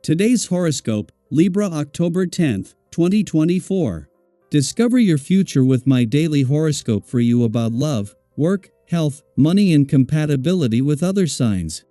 Today's horoscope, Libra October 10th, 2024. Discover your future with my daily horoscope for you about love, work, health, money and compatibility with other signs.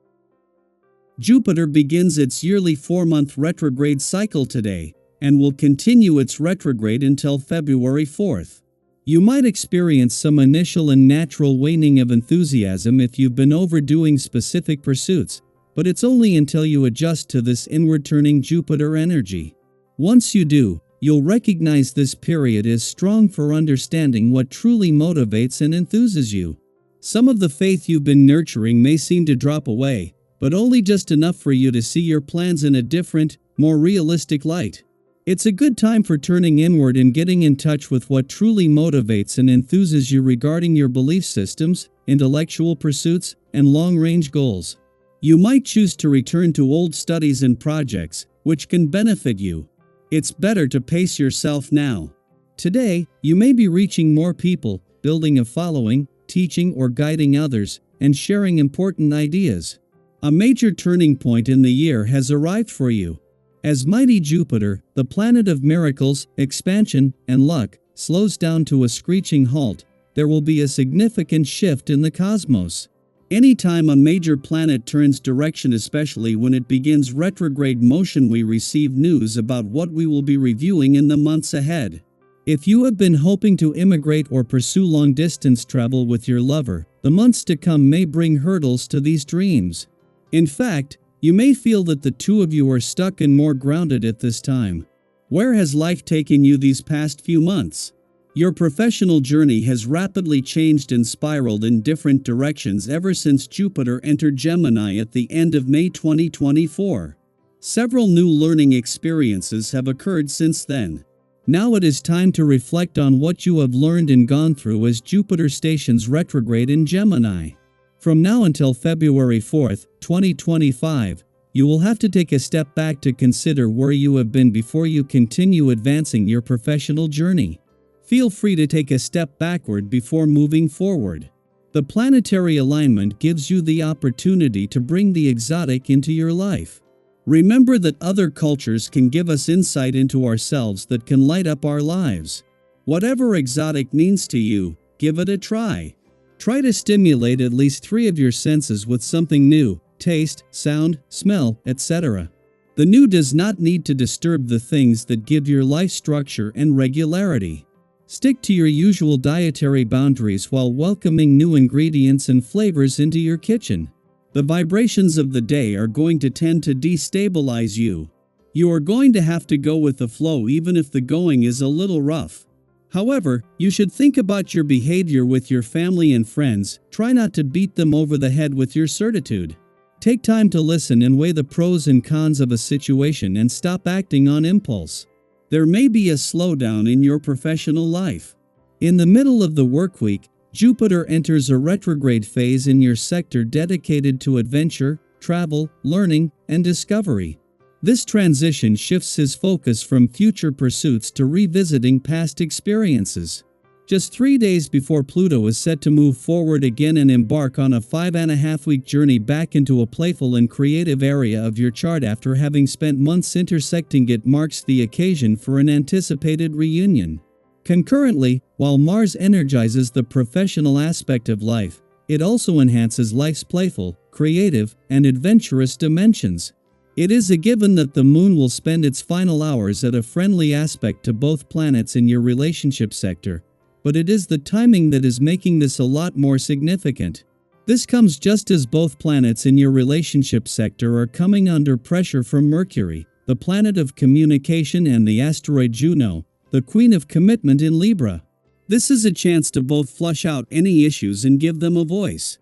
Jupiter begins its yearly 4-month retrograde cycle today, and will continue its retrograde until February 4th. You might experience some initial and natural waning of enthusiasm if you've been overdoing specific pursuits, but it's only until you adjust to this inward-turning Jupiter energy. Once you do, you'll recognize this period is strong for understanding what truly motivates and enthuses you. Some of the faith you've been nurturing may seem to drop away, but only just enough for you to see your plans in a different, more realistic light. It's a good time for turning inward and getting in touch with what truly motivates and enthuses you regarding your belief systems, intellectual pursuits, and long-range goals. You might choose to return to old studies and projects, which can benefit you. It's better to pace yourself now. Today, you may be reaching more people, building a following, teaching or guiding others, and sharing important ideas. A major turning point in the year has arrived for you. As mighty Jupiter, the planet of miracles, expansion, and luck, slows down to a screeching halt, there will be a significant shift in the cosmos. Anytime a major planet turns direction, especially when it begins retrograde motion, we receive news about what we will be reviewing in the months ahead. If you have been hoping to immigrate or pursue long-distance travel with your lover, the months to come may bring hurdles to these dreams. In fact, you may feel that the two of you are stuck and more grounded at this time. Where has life taken you these past few months? Your professional journey has rapidly changed and spiraled in different directions ever since Jupiter entered Gemini at the end of May 2024. Several new learning experiences have occurred since then. Now it is time to reflect on what you have learned and gone through as Jupiter stations retrograde in Gemini. From now until February 4th, 2025, you will have to take a step back to consider where you have been before you continue advancing your professional journey. Feel free to take a step backward before moving forward. The planetary alignment gives you the opportunity to bring the exotic into your life. Remember that other cultures can give us insight into ourselves that can light up our lives. Whatever exotic means to you, give it a try. Try to stimulate at least 3 of your senses with something new: taste, sound, smell, etc. The new does not need to disturb the things that give your life structure and regularity. Stick to your usual dietary boundaries while welcoming new ingredients and flavors into your kitchen. The vibrations of the day are going to tend to destabilize you. You are going to have to go with the flow even if the going is a little rough. However, you should think about your behavior with your family and friends. Try not to beat them over the head with your certitude. Take time to listen and weigh the pros and cons of a situation and stop acting on impulse. There may be a slowdown in your professional life. In the middle of the work week, Jupiter enters a retrograde phase in your sector dedicated to adventure, travel, learning, and discovery. This transition shifts his focus from future pursuits to revisiting past experiences. Just 3 days before Pluto is set to move forward again and embark on a 5.5-week journey back into a playful and creative area of your chart after having spent months intersecting it, marks the occasion for an anticipated reunion. Concurrently, while Mars energizes the professional aspect of life, it also enhances life's playful, creative, and adventurous dimensions. It is a given that the moon will spend its final hours at a friendly aspect to both planets in your relationship sector, but it is the timing that is making this a lot more significant. This comes just as both planets in your relationship sector are coming under pressure from Mercury, the planet of communication, and the asteroid Juno, the queen of commitment in Libra. This is a chance to both flush out any issues and give them a voice.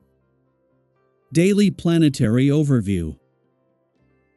Daily Planetary Overview.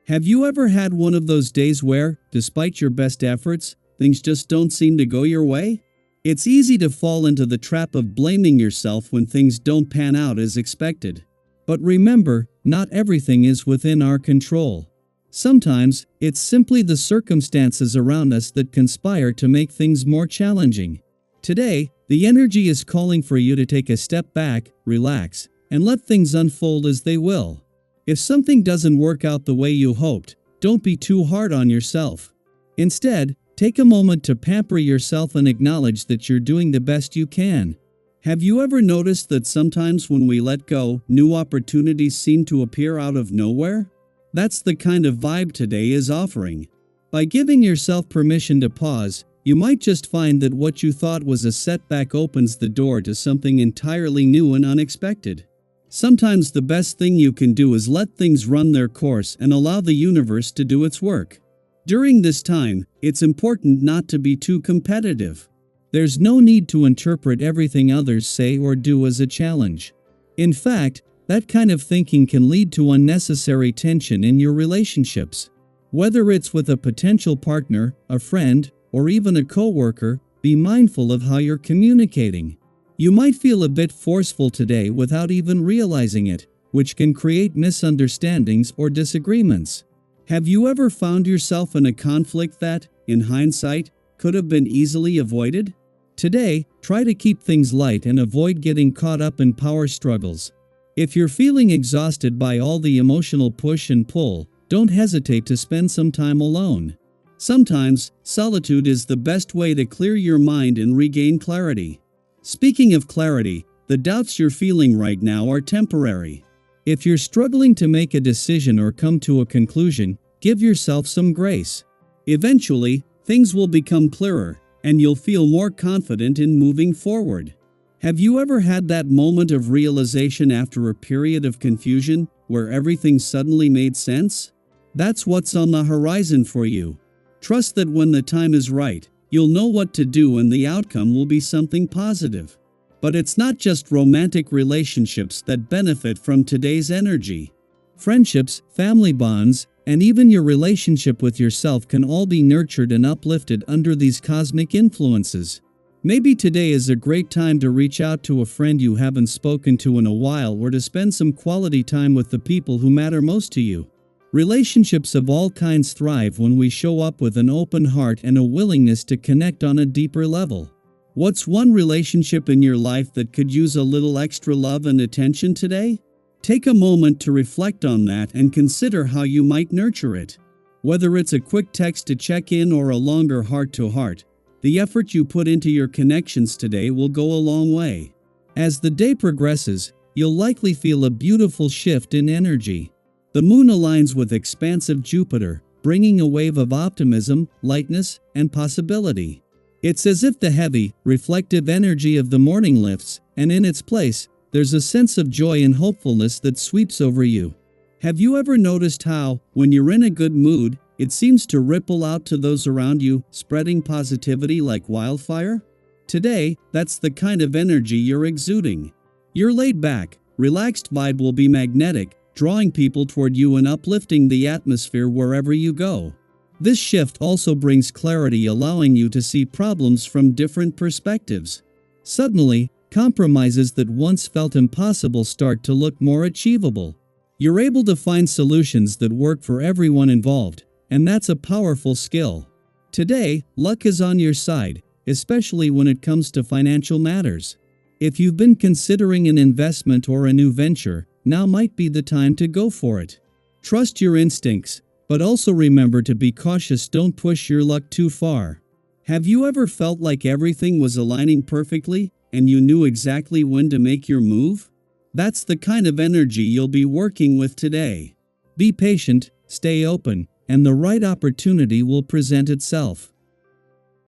Have you ever had one of those days where, despite your best efforts, things just don't seem to go your way? It's easy to fall into the trap of blaming yourself when things don't pan out as expected. But remember, not everything is within our control. Sometimes, it's simply the circumstances around us that conspire to make things more challenging. Today, the energy is calling for you to take a step back, relax, and let things unfold as they will. If something doesn't work out the way you hoped, don't be too hard on yourself. Instead, take a moment to pamper yourself and acknowledge that you're doing the best you can. Have you ever noticed that sometimes when we let go, new opportunities seem to appear out of nowhere? That's the kind of vibe today is offering. By giving yourself permission to pause, you might just find that what you thought was a setback opens the door to something entirely new and unexpected. Sometimes the best thing you can do is let things run their course and allow the universe to do its work. During this time, it's important not to be too competitive. There's no need to interpret everything others say or do as a challenge. In fact, that kind of thinking can lead to unnecessary tension in your relationships. Whether it's with a potential partner, a friend, or even a coworker, be mindful of how you're communicating. You might feel a bit forceful today without even realizing it, which can create misunderstandings or disagreements. Have you ever found yourself in a conflict that, in hindsight, could have been easily avoided? Today, try to keep things light and avoid getting caught up in power struggles. If you're feeling exhausted by all the emotional push and pull, don't hesitate to spend some time alone. Sometimes, solitude is the best way to clear your mind and regain clarity. Speaking of clarity, the doubts you're feeling right now are temporary. If you're struggling to make a decision or come to a conclusion, give yourself some grace. Eventually, things will become clearer, and you'll feel more confident in moving forward. Have you ever had that moment of realization after a period of confusion, where everything suddenly made sense? That's what's on the horizon for you. Trust that when the time is right, you'll know what to do and the outcome will be something positive. But it's not just romantic relationships that benefit from today's energy. Friendships, family bonds, and even your relationship with yourself can all be nurtured and uplifted under these cosmic influences. Maybe today is a great time to reach out to a friend you haven't spoken to in a while or to spend some quality time with the people who matter most to you. Relationships of all kinds thrive when we show up with an open heart and a willingness to connect on a deeper level. What's one relationship in your life that could use a little extra love and attention today? Take a moment to reflect on that and consider how you might nurture it. Whether it's a quick text to check in or a longer heart-to-heart, the effort you put into your connections today will go a long way. As the day progresses, you'll likely feel a beautiful shift in energy. The moon aligns with expansive Jupiter, bringing a wave of optimism, lightness, and possibility. It's as if the heavy, reflective energy of the morning lifts, and in its place, there's a sense of joy and hopefulness that sweeps over you. Have you ever noticed how, when you're in a good mood, it seems to ripple out to those around you, spreading positivity like wildfire? Today, that's the kind of energy you're exuding. Your laid-back, relaxed vibe will be magnetic, drawing people toward you and uplifting the atmosphere wherever you go. This shift also brings clarity, allowing you to see problems from different perspectives. Suddenly, compromises that once felt impossible start to look more achievable. You're able to find solutions that work for everyone involved, and that's a powerful skill. Today, luck is on your side, especially when it comes to financial matters. If you've been considering an investment or a new venture, now might be the time to go for it. Trust your instincts, but also remember to be cautious. Don't push your luck too far. Have you ever felt like everything was aligning perfectly, and you knew exactly when to make your move? That's the kind of energy you'll be working with today. Be patient, stay open, and the right opportunity will present itself.